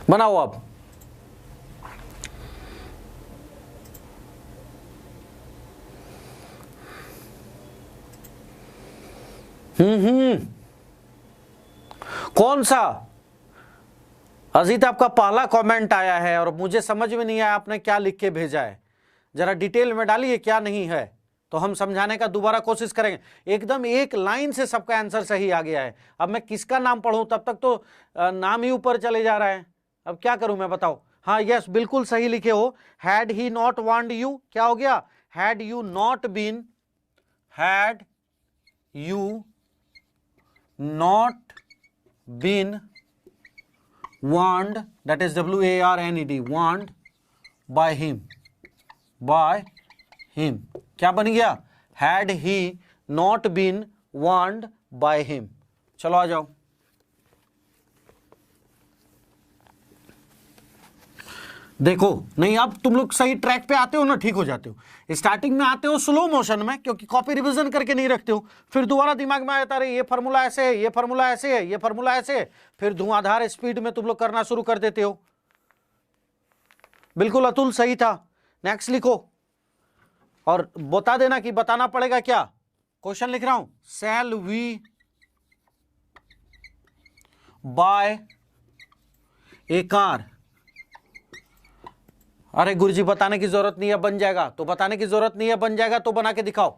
बनाओ अब। कौन सा? अजीत, आपका पहला कमेंट आया है और मुझे समझ में नहीं आया आपने क्या लिख के भेजा है। जरा डिटेल में डालिए क्या नहीं है, तो हम समझाने का दोबारा कोशिश करेंगे। एकदम एक लाइन से सबका आंसर सही आ गया है। अब मैं किसका नाम पढ़ूं? तब तक तो नाम ही ऊपर चले जा रहा है। अब क्या करूं मैं, बताओ। हाँ यस, बिल्कुल सही लिखे हो। Had he not warned you, क्या हो गया? Had you not been, had you not been warned, that is WARNED, warned by him, by him। क्या बन गया? had he not been warned by him। चलो आ जाओ। देखो, नहीं अब तुम लोग सही ट्रैक पे आते हो ना, ठीक हो जाते हो। स्टार्टिंग में आते हो स्लो मोशन में, क्योंकि कॉपी रिवीजन करके नहीं रखते हो। फिर दोबारा दिमाग में आता रहे, ये फार्मूला ऐसे है, ये फार्मूला ऐसे है, ये फार्मूला ऐसे है। फिर धुआंधार स्पीड में तुम लोग करना शुरू कर देते हो। बिल्कुल अतुल सही था। नेक्स्ट लिखो और बता देना कि बताना पड़ेगा क्या। क्वेश्चन लिख रहा हूं, shall we buy a car. अरे गुरुजी बताने की जरूरत नहीं है, बन जाएगा। तो बताने की जरूरत नहीं है, बन जाएगा तो बना के दिखाओ।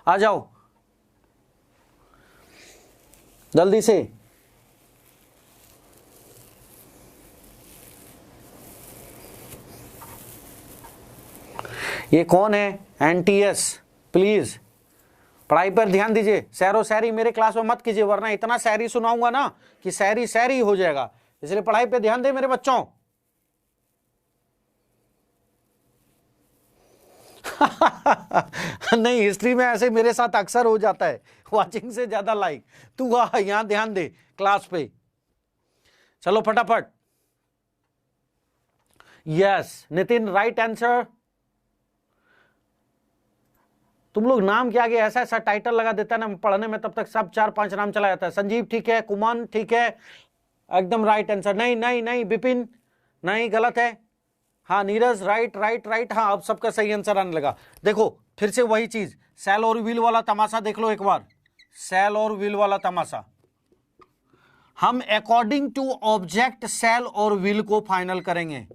आ जाओ जल्दी से। ये कौन है? एनटीएस। प्लीज पढ़ाई पर ध्यान दीजिए। सैरो सैरी मेरे क्लास में मत कीजिए, वरना इतना सैरी सुनाऊंगा ना कि सैरी सैरी हो जाएगा। इसलिए पढ़ाई पे ध्यान दे मेरे बच्चों। नहीं, हिस्ट्री में ऐसे मेरे साथ अक्सर हो जाता है, वाचिंग से ज्यादा लाइक। तू यहां ध्यान दे क्लास पे। चलो फटाफट। Yes Nitin, right answer. तुम लोग नाम के आगे ऐसा ऐसा टाइटल लगा देता है ना पढ़ने में, तब तक सब 4-5 नाम चला जाता है। संजीव ठीक है, कुमान ठीक है, एकदम राइट आंसर। नहीं नहीं नहीं, विपिन नहीं, गलत है। हाँ नीरज, राइट राइट राइट। हाँ अब सबका सही आंसर आने लगा। देखो फिर से वही चीज, सेल और व्हील वाला तमाशा देख लो एक बार। सेल और व्हील वाला तमाशा, हम अकॉर्डिंग टू ऑब्जेक्ट सेल और व्हील को फाइनल करेंगे।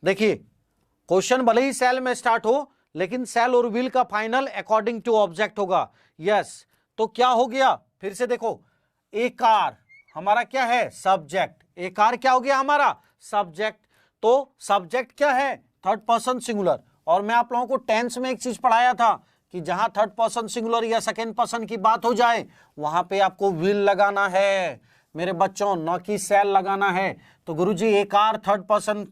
देखिए क्वेश्चन भले ही सेल में स्टार्ट हो, लेकिन सेल और व्हील का फाइनल अकॉर्डिंग टू ऑब्जेक्ट होगा। यस तो क्या हो गया फिर से देखो, ए कार हमारा क्या है? सब्जेक्ट। ए कार क्या हो गया हमारा? सब्जेक्ट। तो सब्जेक्ट क्या है? Third person singular. और मैं आप लोगों को टेंस में एक चीज पढ़ाया था कि जहां थर्ड पर्सन सिंगुलर या सेकेंड पर्सन की बात हो जाए वहां पे आपको व्हील लगाना है मेरे बच्चों, न कि सेल लगाना है। तो गुरुजी ए कार थर्ड पर्सन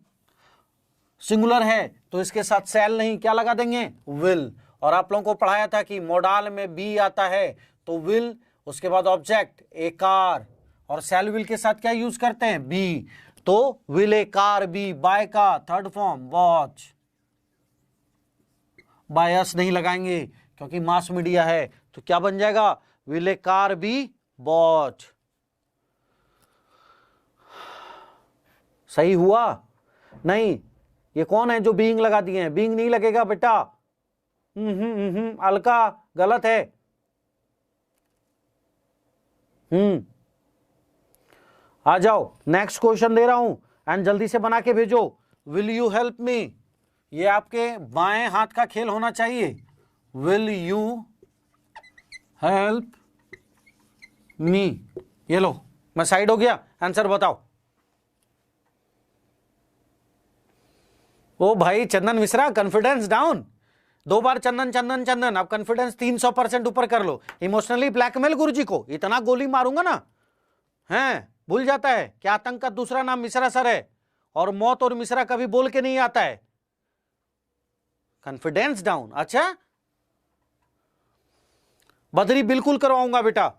सिंगुलर है तो इसके साथ सेल नहीं, क्या लगा देंगे? विल। और आप लोगों को पढ़ाया था कि मोडाल में बी आता है तो विल, उसके बाद ऑब्जेक्ट ए कार, और सेल विल के साथ क्या यूज करते हैं? बी। तो will a car be, buy का थर्ड फॉर्म वॉच। बायस नहीं लगाएंगे क्योंकि मास मीडिया है, तो क्या बन जाएगा? Will a car be watch. सही हुआ? नहीं, ये कौन है जो बीइंग लगा दिए हैं? बीइंग नहीं लगेगा बेटा। अलका गलत है। आ जाओ नेक्स्ट क्वेश्चन दे रहा हूं एंड जल्दी से बना के भेजो। विल यू हेल्प मी, ये आपके बाएं हाथ का खेल होना चाहिए। विल यू हेल्प मी, ये लो मैं साइड हो गया, आंसर बताओ। ओ भाई चंदन मिश्रा, कॉन्फिडेंस डाउन। 2 बार चंदन चंदन चंदन, अब कॉन्फिडेंस 300% ऊपर कर लो। इमोशनली ब्लैकमेल गुरुजी को, इतना गोली मारूंगा ना, हैं भूल जाता है कि आतंक का दूसरा नाम मिश्रा सर है, और मौत और मिश्रा कभी बोल के नहीं आता है। Confidence down. अच्छा बदरी बिल्कुल करवाऊंगा बेटा।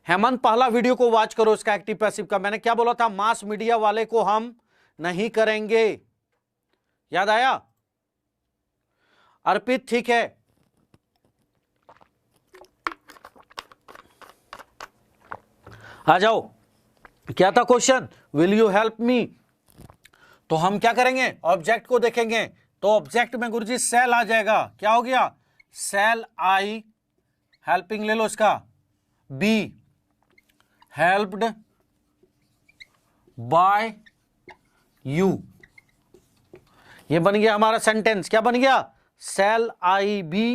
हेमंत पहला वीडियो को वॉच करो इसका एक्टिव पैसिव का। मैंने क्या बोला था? मास मीडिया वाले को हम नहीं करेंगे, याद आया? अर्पित ठीक है। आ जाओ, क्या था question? Will you help me. तो हम क्या करेंगे? ऑब्जेक्ट को देखेंगे। तो ऑब्जेक्ट में गुरुजी सेल आ जाएगा। क्या हो गया? सेल आई, हेल्पिंग ले लो इसका, बी हेल्प्ड बाय यू। ये बन गया हमारा सेंटेंस। क्या बन गया? Shall I be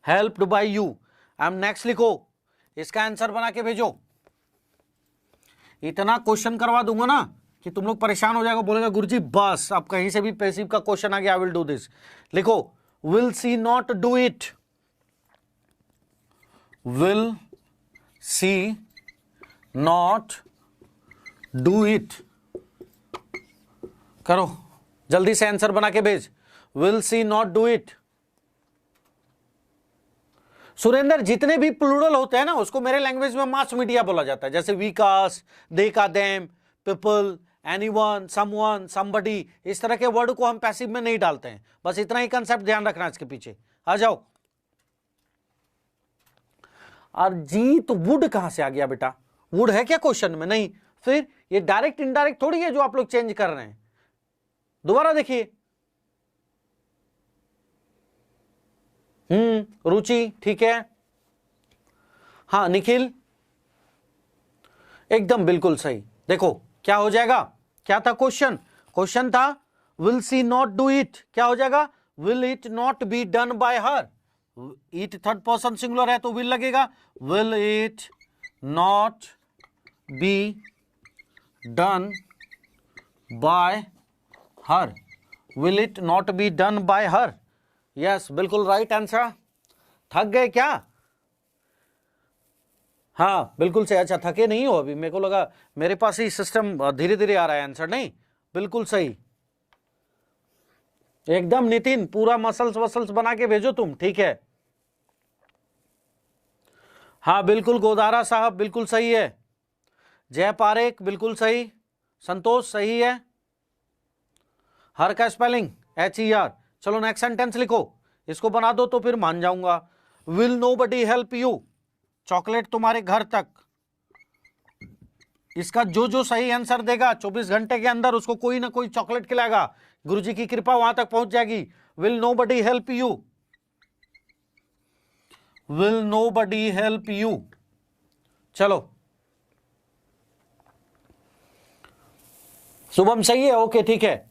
helped by you. अब नेक्स्ट लिखो, इसका आंसर बना के भेजो। इतना क्वेश्चन करवा दूंगा ना कि तुम लोग परेशान हो जाएगा, बोलेगा गुरुजी बस अब कहीं से भी पैसिव का क्वेश्चन आ गया, आई विल डू दिस। लिखो, will see not do it. Will see not do it. करो जल्दी से आंसर बना के भेज। Will see not do it. Surendra, जितने भी प्लूरल होते हैं ना उसको मेरे लैंग्वेज में मास मीडिया बोला जाता है, जैसे विकास, दे का, them, people, anyone, someone, somebody, इस तरह के वर्ड को हम पैसिव में नहीं डालते हैं। बस इतना ही कंसेप्ट ध्यान रखना इसके पीछे। आ जाओ। और जी तो वुड कहां से आ गया बेटा? वुड है क्या क्वेश्चन में? नहीं। फिर ये डायरेक्ट इनडायरेक्ट थोड़ी है जो आप लोग चेंज कर रहे हैं। दोबारा देखिए। रुचि ठीक है। हाँ निखिल एकदम बिल्कुल सही। देखो क्या हो जाएगा? क्या था क्वेश्चन? क्वेश्चन था will see not do it, क्या हो जाएगा? Will it not be done by her, it third person singular है तो विल लगेगा, will it not be done by her, will it not be done by her. Yes, बिल्कुल right answer. थक गए क्या? हाँ बिल्कुल से। अच्छा थके नहीं हो अभी? मेरे को लगा मेरे पास ही सिस्टम धीरे धीरे आ रहा है आंसर। नहीं, बिल्कुल सही एकदम। नितिन पूरा मसल्स वसल्स बना के भेजो तुम, ठीक है। हाँ बिल्कुल गोदारा साहब बिल्कुल सही है। जय पारेख बिल्कुल सही। संतोष सही है। हर का स्पेलिंग HER। चलो नेक्स्ट सेंटेंस लिखो, इसको बना दो तो फिर मान जाऊंगा। Will nobody help you, chocolate तुम्हारे घर तक। इसका जो जो सही आंसर देगा 24 घंटे के अंदर उसको कोई ना कोई चॉकलेट खिलाएगा, गुरुजी की कृपा वहां तक पहुंच जाएगी। Will nobody help you, will nobody help you. चलो शुभम सही है, ओके ठीक है।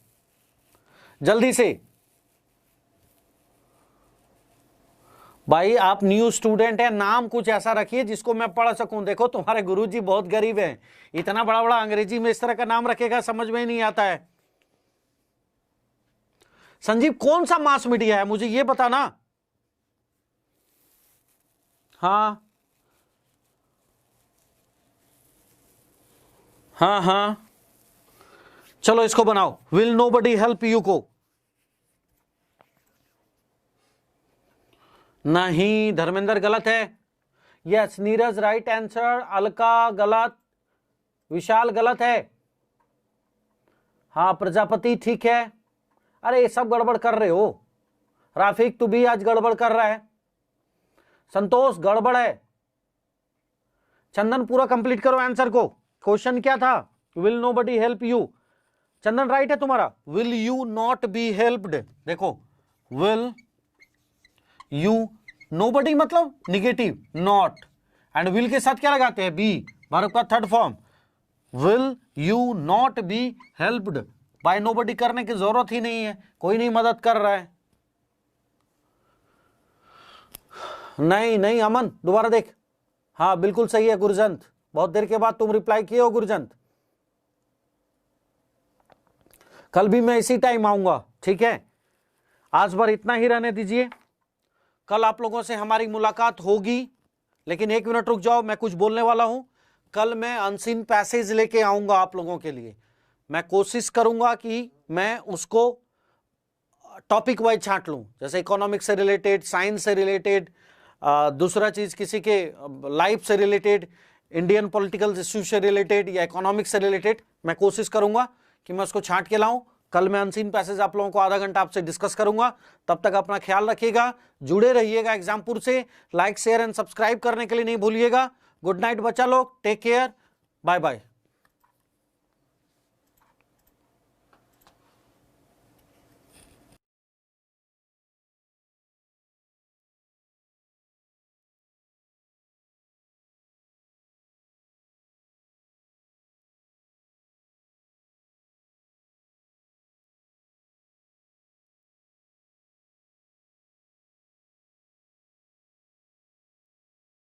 जल्दी से भाई, आप न्यू स्टूडेंट हैं, नाम कुछ ऐसा रखिए जिसको मैं पढ़ सकूं। देखो तुम्हारे गुरुजी बहुत गरीब हैं, इतना बड़ा बड़ा अंग्रेजी में इस तरह का नाम रखेगा समझ में ही नहीं आता है। संजीव कौन सा मास मीडिया है मुझे ये बताना। हाँ हाँ हाँ चलो इसको बनाओ, विल नोबडी हेल्प यू को। नहीं धर्मेंद्र गलत है। Yes Neeraj right answer. Alka गलत। विशाल गलत है। हाँ प्रजापति ठीक है। अरे ये सब गड़बड़ कर रहे हो। राफिक तू भी आज गड़बड़ कर रहा है। संतोष गड़बड़ है। चंदन पूरा कंप्लीट करो आंसर को। क्वेश्चन क्या था? Will nobody help you. Chandan right है तुम्हारा। Will you not be helped. देखो विल यू, नोबडी मतलब निगेटिव, नॉट, एंड विल के साथ क्या लगाते हैं? बी, वर्ब का third form. Will you not be helped bye nobody करने की जरूरत ही नहीं है, कोई नहीं मदद कर रहा है। नहीं नहीं अमन दोबारा देख। हाँ बिल्कुल सही है गुरजंत, बहुत देर के बाद तुम रिप्लाई किए हो गुरजंत। कल भी मैं इसी टाइम आऊंगा, ठीक है। आज भर इतना ही रहने दीजिए, कल आप लोगों से हमारी मुलाकात होगी। लेकिन एक मिनट रुक जाओ, मैं कुछ बोलने वाला हूं। कल मैं अनसीन पैसेज लेके आऊंगा आप लोगों के लिए। मैं कोशिश करूंगा कि मैं उसको टॉपिक वाइज छांट लूं, जैसे इकोनॉमिक्स से रिलेटेड, साइंस से रिलेटेड, दूसरा चीज किसी के लाइफ से रिलेटेड, इंडियन पॉलिटिकल इश्यू से रिलेटेड या इकोनॉमिक्स से रिलेटेड। मैं कोशिश करूंगा कि मैं उसको छांट के लाऊं। कल मैं अनसीन पैसेज आप लोगों को आधा घंटा आपसे डिस्कस करूंगा। तब तक अपना ख्याल रखिएगा, जुड़े रहिएगा एग्जामपुर से। लाइक शेयर एंड सब्सक्राइब करने के लिए नहीं भूलिएगा। गुड नाइट बच्चा लोग, टेक केयर, बाय बाय।